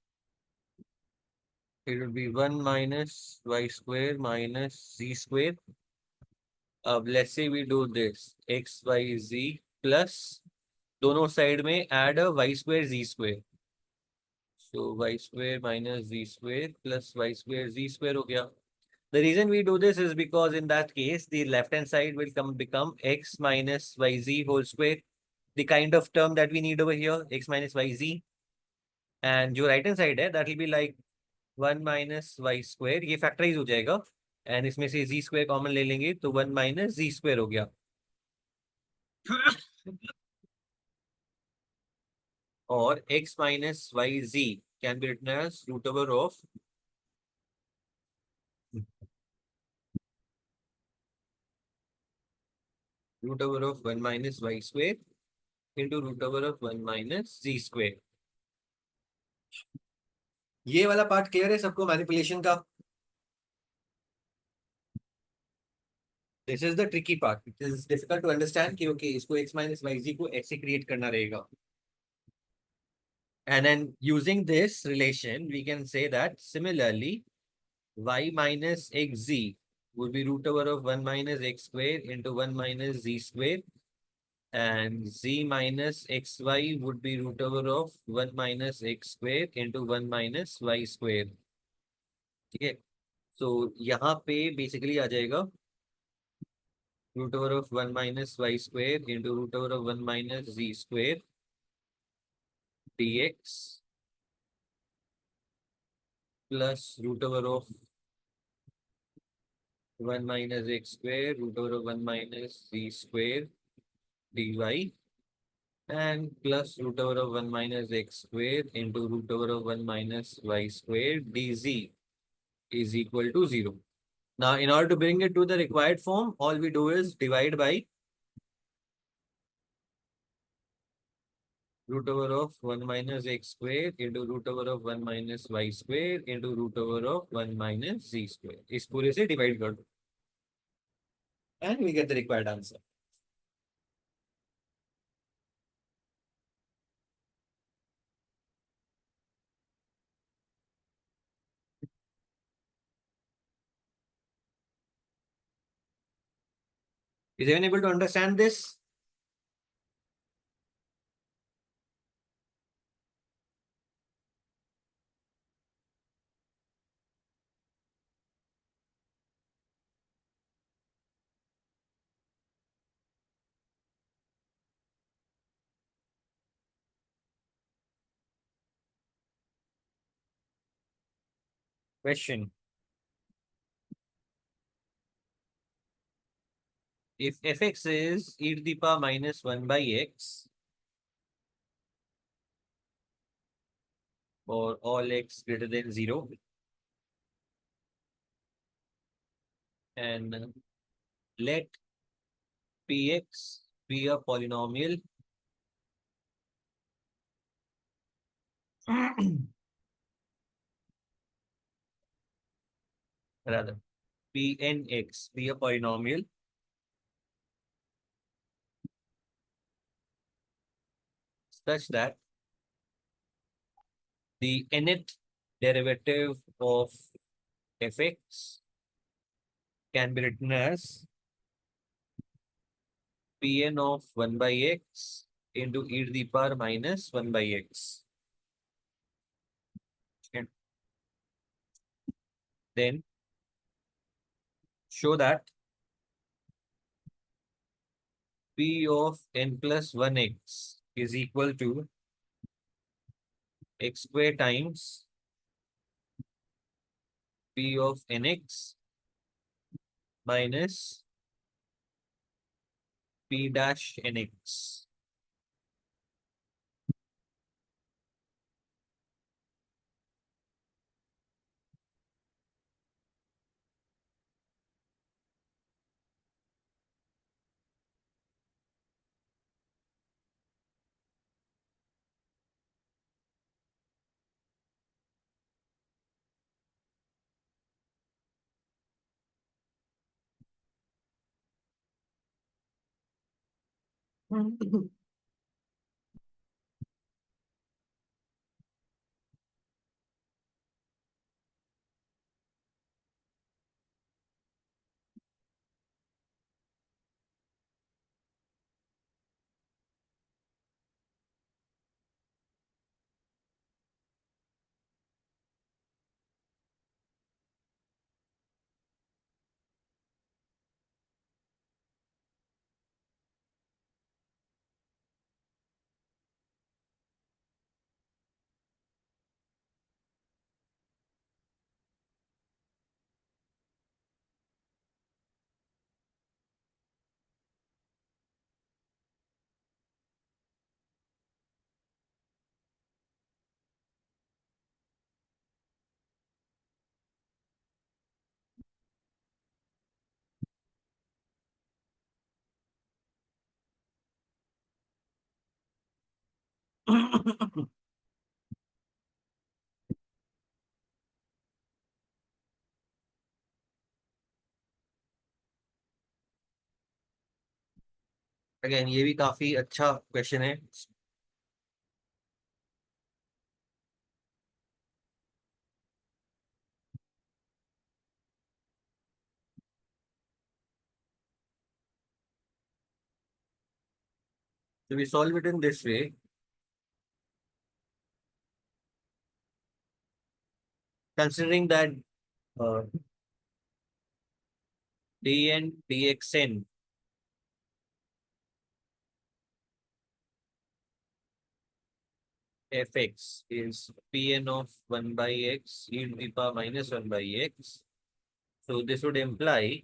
it would be 1 minus y square minus z square. Let's say we do this x y z plus दोनों side में add a y square z square. So y square minus z square plus y square z square हो गया. The reason we do this is because in that case, the left hand side will become x minus yz whole square, the kind of term that we need over here, x minus yz. And जो right hand side है, that will be like 1 minus y square, ये factorize हो जाएगा. And इसमें से z square common ले लेंगे, तो 1 minus z square हो गया. और x minus yz can be written as root over of 1 minus y square into root over of 1 minus z square. ये वाला पार्ट क्लियर है सबको मैनिपुलेशन का? This is the tricky part. It is difficult to understand कि okay इसको x minus yz को ऐसे create करना रहेगा. And then using this relation, we can say that similarly, y minus xz would be root over of 1 minus x square into 1 minus z square. And z minus xy would be root over of 1 minus x square into 1 minus y square. ठीक है. So यहाँ पे basically आ जाएगा root over of 1 minus y square into root over of 1 minus z square dx plus root over of 1 minus x square root over of 1 minus z square dy and plus root over of 1 minus x square into root over of 1 minus y square dz is equal to 0. Now, in order to bring it to the required form, all we do is divide by root over of 1 minus x square into root over of 1 minus y square into root over of 1 minus z square. इस पूरे से divide कर दो and we get the required answer. Is anyone able to understand this? Question. If fx is e to the power minus 1 by x for all x greater than 0, and let px be a polynomial rather Pnx be a polynomial such that the nth derivative of fx can be written as Pn of 1 by x into e to the power minus 1 by x. And then show that P of n plus 1x is equal to x square times P of nx minus P dash nx. Again ये भी काफी अच्छा question है. So we solve it in this way. Considering that uh, dn dxn fx is Pn of 1 by x e to the power minus 1 by x. So this would imply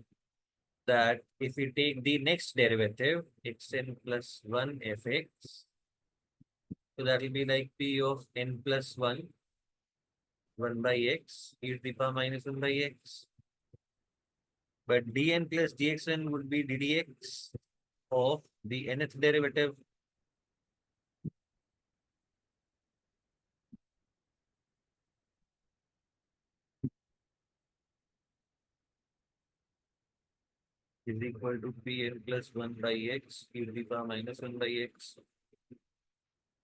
that if we take the next derivative, xn plus 1 fx, so that will be like P of n plus 1 by x e to the power minus 1 by x. But dn plus dxn would be ddx of the nth derivative. Is equal to Pn plus 1 by x e to the power minus 1 by x.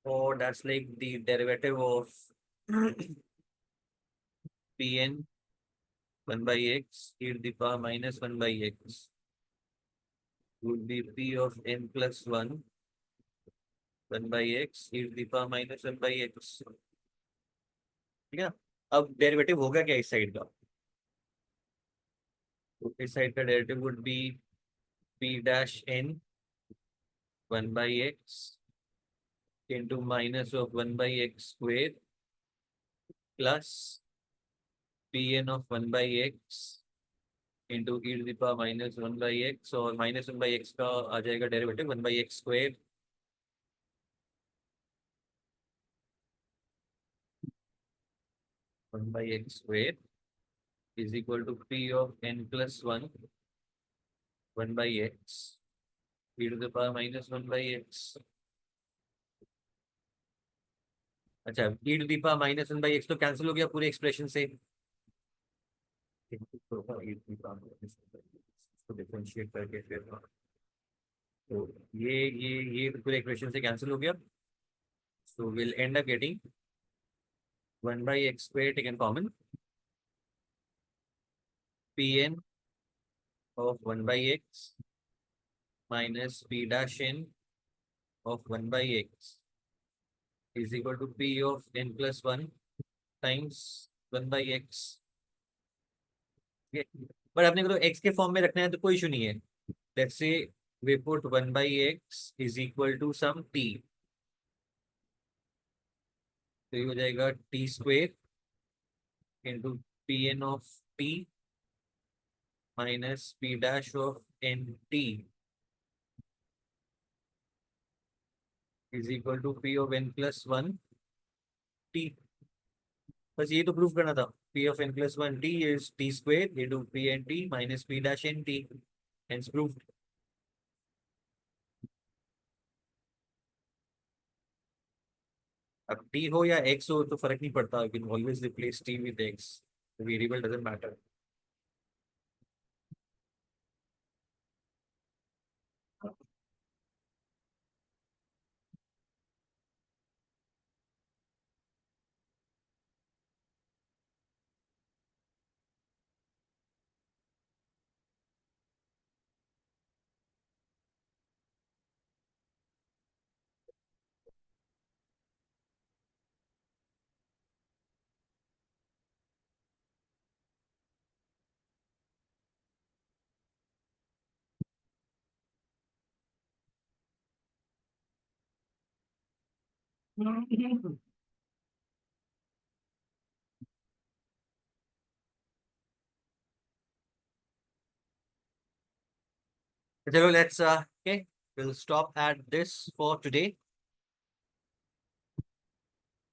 Or that's like the derivative of Pn 1 by x e to the power minus 1 by x. would be p of n plus 1 by x e to the power minus 1 by x. ठीक है ना? अब derivative होगा क्या इस side का? तो इस साइड का derivative would be p dash n 1 by x into minus of 1 by x square plus pn of 1 by x into e to the power minus 1 by x, और minus 1 by x का आ जाएगा derivative 1 by x square 1 by x square is equal to p of n plus 1 by x e to the power minus 1 by x. अच्छा, e to the power minus 1 by x तो cancel हो गया पूरे expression से. इसको differentiate करके फिर तो ये पूरे इक्वेशन से कैंसिल हो गया. So we'll end up getting 1 by x square taken common, pn of 1 by x minus p dash n of 1 by x is equal to p of n plus 1 times 1 by x. पर अपने को तो x के form में रखना है तो कोई इशू नहीं है. Let's say we put 1 by x is equal to some t. तो ये हो जाएगा t square into pn of t minus p dash of nt is equal to p of n plus 1 t. बस ये तो prove करना था. p of n plus 1 t is t square into p n t minus p dash n t. Hence proved. अब t हो या x हो तो फर्क नहीं पड़ता. You can always replace t with x. The variable doesn't matter. चलो let's okay, we'll stop at this for today.